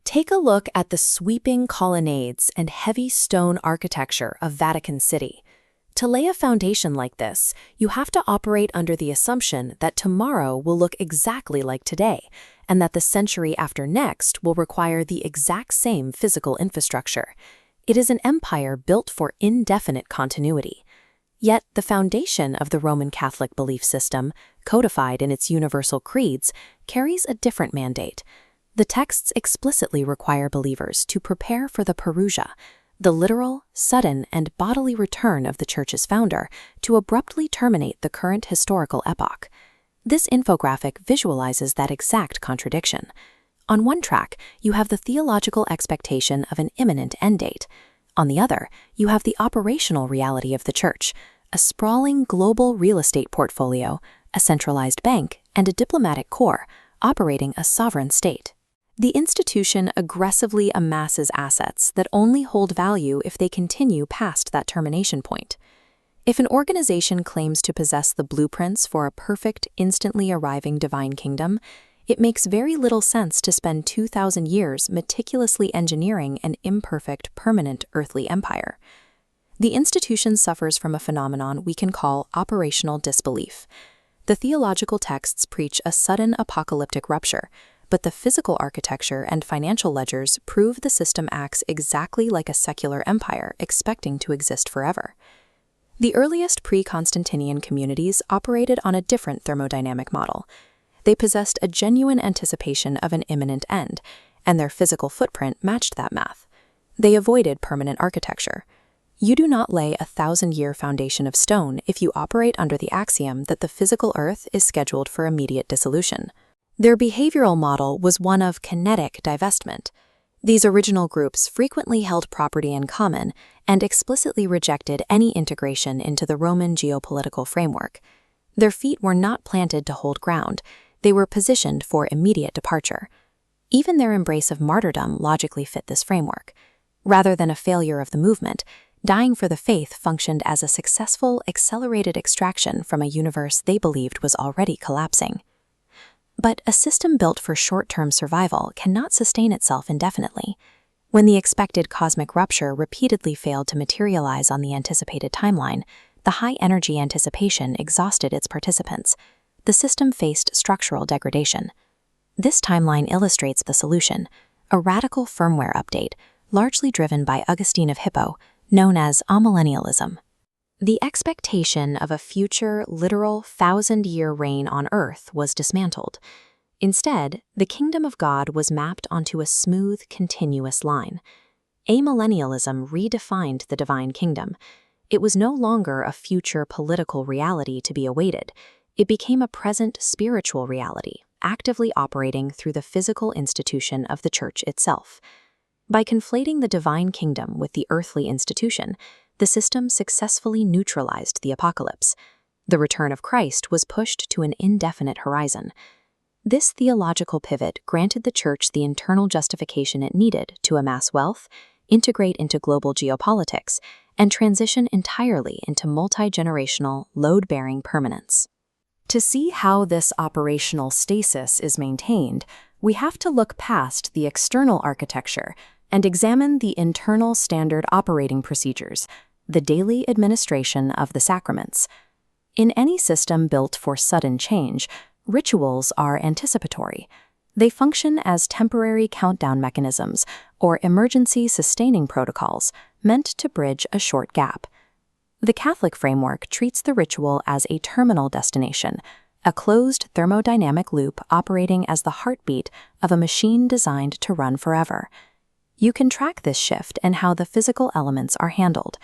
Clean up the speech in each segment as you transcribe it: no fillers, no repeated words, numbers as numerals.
Take a look at the sweeping colonnades and heavy stone architecture of Vatican City. To lay a foundation like this, you have to operate under the assumption that tomorrow will look exactly like today, and that the century after next will require the exact same physical infrastructure. It is an empire built for indefinite continuity. Yet the foundation of the Roman Catholic belief system, codified in its universal creeds, carries a different mandate. The texts explicitly require believers to prepare for the parousia, the literal, sudden, and bodily return of the Church's founder to abruptly terminate the current historical epoch. This infographic visualizes that exact contradiction. On one track, you have the theological expectation of an imminent end date. On the other, you have the operational reality of the Church, a sprawling global real estate portfolio, a centralized bank, and a diplomatic corps operating a sovereign state. The institution aggressively amasses assets that only hold value if they continue past that termination point. If an organization claims to possess the blueprints for a perfect, instantly arriving divine kingdom, it makes very little sense to spend 2,000 years meticulously engineering an imperfect, permanent earthly empire. The institution suffers from a phenomenon we can call operational disbelief. The theological texts preach a sudden apocalyptic rupture, but the physical architecture and financial ledgers prove the system acts exactly like a secular empire expecting to exist forever. The earliest pre-Constantinian communities operated on a different thermodynamic model. They possessed a genuine anticipation of an imminent end, and their physical footprint matched that math. They avoided permanent architecture. You do not lay a 1,000-year foundation of stone if you operate under the axiom that the physical earth is scheduled for immediate dissolution. Their behavioral model was one of kinetic divestment. These original groups frequently held property in common and explicitly rejected any integration into the Roman geopolitical framework. Their feet were not planted to hold ground. They were positioned for immediate departure. Even their embrace of martyrdom logically fit this framework. Rather than a failure of the movement, dying for the faith functioned as a successful, accelerated extraction from a universe they believed was already collapsing. But a system built for short-term survival cannot sustain itself indefinitely. When the expected cosmic rupture repeatedly failed to materialize on the anticipated timeline, the high-energy anticipation exhausted its participants. The system faced structural degradation. This timeline illustrates the solution, a radical firmware update, largely driven by Augustine of Hippo, known as Amillennialism. The expectation of a future, literal 1,000-year reign on Earth was dismantled. Instead, the kingdom of God was mapped onto a smooth, continuous line. Amillennialism redefined the divine kingdom. It was no longer a future political reality to be awaited. It became a present spiritual reality, actively operating through the physical institution of the Church itself. By conflating the divine kingdom with the earthly institution, the system successfully neutralized the apocalypse. The return of Christ was pushed to an indefinite horizon. This theological pivot granted the Church the internal justification it needed to amass wealth, integrate into global geopolitics, and transition entirely into multi-generational, load-bearing permanence. To see how this operational stasis is maintained, we have to look past the external architecture and examine the internal standard operating procedures, the daily administration of the sacraments. In any system built for sudden change, rituals are anticipatory. They function as temporary countdown mechanisms or emergency sustaining protocols meant to bridge a short gap. The Catholic framework treats the ritual as a terminal destination, a closed thermodynamic loop operating as the heartbeat of a machine designed to run forever. You can track this shift in how the physical elements are handled.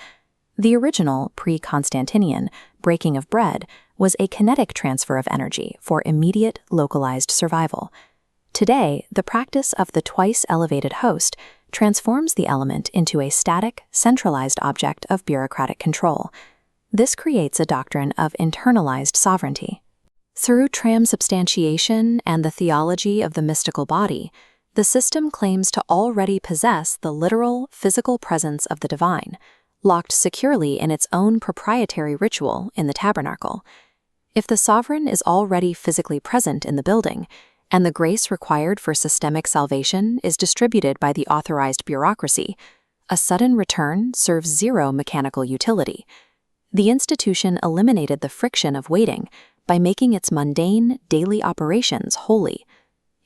The original, pre-Constantinian, breaking of bread was a kinetic transfer of energy for immediate, localized survival. Today, the practice of the twice-elevated host transforms the element into a static, centralized object of bureaucratic control. This creates a doctrine of internalized sovereignty. Through transubstantiation and the theology of the mystical body, the system claims to already possess the literal, physical presence of the divine, locked securely in its own proprietary ritual in the tabernacle. If the sovereign is already physically present in the building, and the grace required for systemic salvation is distributed by the authorized bureaucracy, a sudden return serves zero mechanical utility. The institution eliminated the friction of waiting by making its mundane, daily operations holy.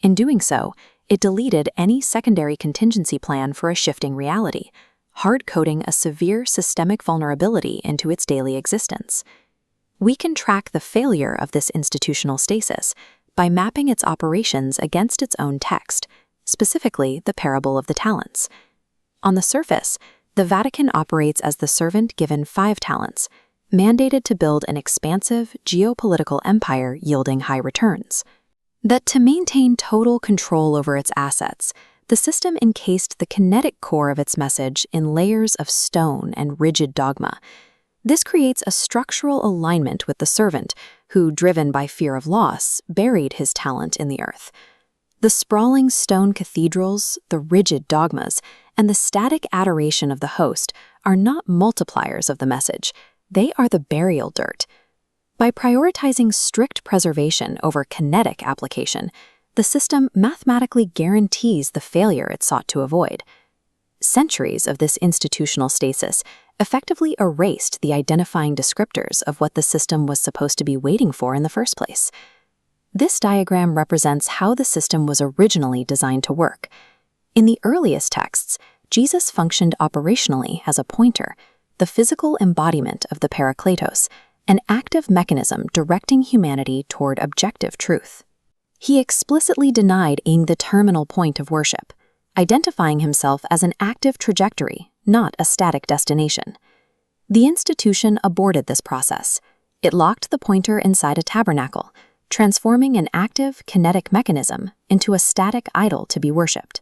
In doing so, it deleted any secondary contingency plan for a shifting reality, hard-coding a severe systemic vulnerability into its daily existence. We can track the failure of this institutional stasis by mapping its operations against its own text, specifically the parable of the talents. On the surface, the Vatican operates as the servant given 5 talents, mandated to build an expansive geopolitical empire yielding high returns. That to maintain total control over its assets, the system encased the kinetic core of its message in layers of stone and rigid dogma. This creates a structural alignment with the servant, who, driven by fear of loss, buried his talent in the earth. The sprawling stone cathedrals, the rigid dogmas, and the static adoration of the host are not multipliers of the message. They are the burial dirt. By prioritizing strict preservation over kinetic application, the system mathematically guarantees the failure it sought to avoid. Centuries of this institutional stasis effectively erased the identifying descriptors of what the system was supposed to be waiting for in the first place. This diagram represents how the system was originally designed to work. In the earliest texts, Jesus functioned operationally as a pointer, the physical embodiment of the Parakletos, an active mechanism directing humanity toward objective truth. He explicitly denied being the terminal point of worship, identifying himself as an active trajectory, not a static destination. The institution aborted this process. It locked the pointer inside a tabernacle, transforming an active, kinetic mechanism into a static idol to be worshipped.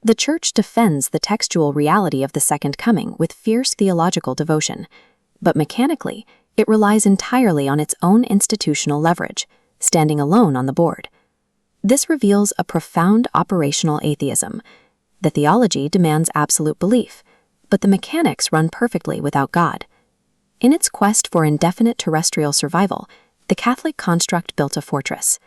The Church defends the textual reality of the Second Coming with fierce theological devotion, but mechanically, it relies entirely on its own institutional leverage, standing alone on the board. This reveals a profound operational atheism. The theology demands absolute belief, but the mechanics run perfectly without God. In its quest for indefinite terrestrial survival, the Catholic construct built a fortress.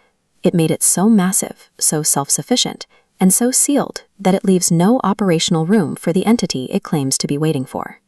It made it so massive, so self-sufficient, and so sealed that it leaves no operational room for the entity it claims to be waiting for.